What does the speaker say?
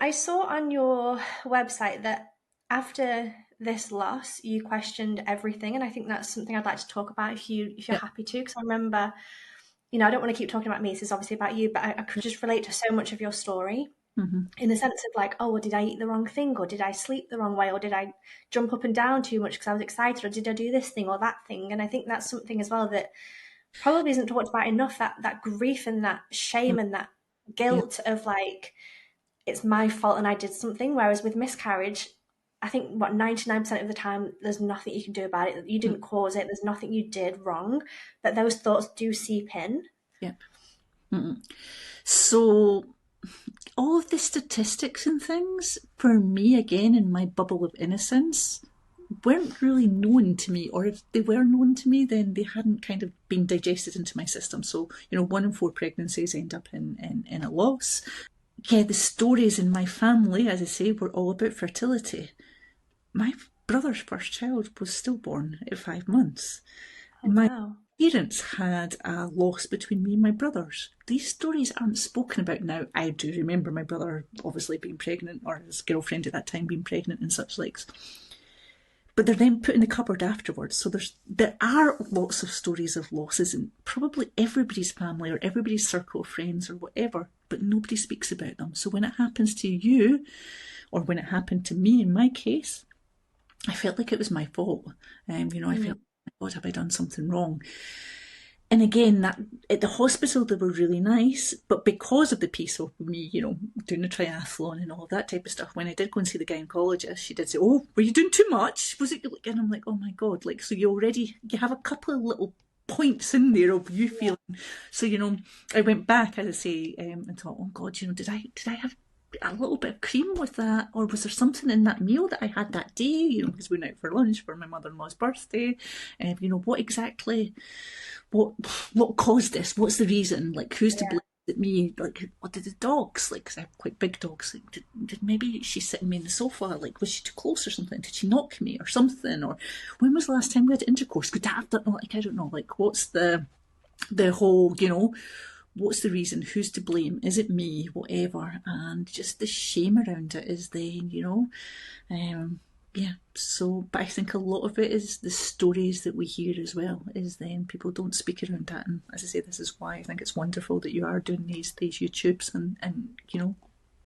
I saw on your website that after this loss, you questioned everything, and I think that's something I'd like to talk about if you're Yeah. happy to, because I remember, I don't want to keep talking about me. This is obviously about you, but I could just relate to so much of your story Hmm. in the sense of like, oh, well, did I eat the wrong thing, or did I sleep the wrong way, or did I jump up and down too much because I was excited, or did I do this thing or that thing? And I think that's something as well that probably isn't talked about enough. That grief and that shame and that Yeah. guilt of like it's my fault and I did something. Whereas with miscarriage, I think what 99% of the time, there's nothing you can do about it. You didn't cause it. There's nothing you did wrong. But those thoughts do seep in. Yeah. Mm-mm. So all of the statistics and things, for me, again, in my bubble of innocence, weren't really known to me, or if they were known to me, then they hadn't kind of been digested into my system. So, 1 in 4 pregnancies end up in a loss. Yeah, the stories in my family, as I say, were all about fertility. My brother's first child was stillborn at 5 months. Oh, My wow. parents had a loss between me and my brothers. These stories aren't spoken about now. I do remember my brother obviously being pregnant, or his girlfriend at that time being pregnant and such likes. But they're then put in the cupboard afterwards. So there are lots of stories of losses in probably everybody's family or everybody's circle of friends or whatever, but nobody speaks about them. So when it happens to you, or when it happened to me in my case, I felt like it was my fault. I Mm. felt, God, have I done something wrong? And again, that at the hospital they were really nice, but because of the piece of me, doing the triathlon and all of that type of stuff, when I did go and see the gynecologist, she did say, "Oh, were you doing too much? Was it?" And I'm like, "Oh my God!" Like, so you have a couple of little points in there of you Yeah. feeling. So I went back, as I say, and thought, "Oh God, did I have a little bit of cream with that, or was there something in that meal that I had that day? Because we went out for lunch for my mother-in-law's birthday, and what exactly." what what caused this? What's the reason? Like, who's to blame? Yeah. Is it me? Like, what did the dogs? Like, 'cause I have quite big dogs. Like, did maybe she sitting me in the sofa? Like, was she too close or something? Did she knock me or something? Or when was the last time we had intercourse? Could that have done? Like, I don't know. Like, what's the whole? What's the reason? Who's to blame? Is it me? Whatever. And just the shame around it is then, yeah, so, but I think a lot of it is the stories that we hear as well, is then people don't speak around that. And as I say, this is why I think it's wonderful that you are doing these YouTubes and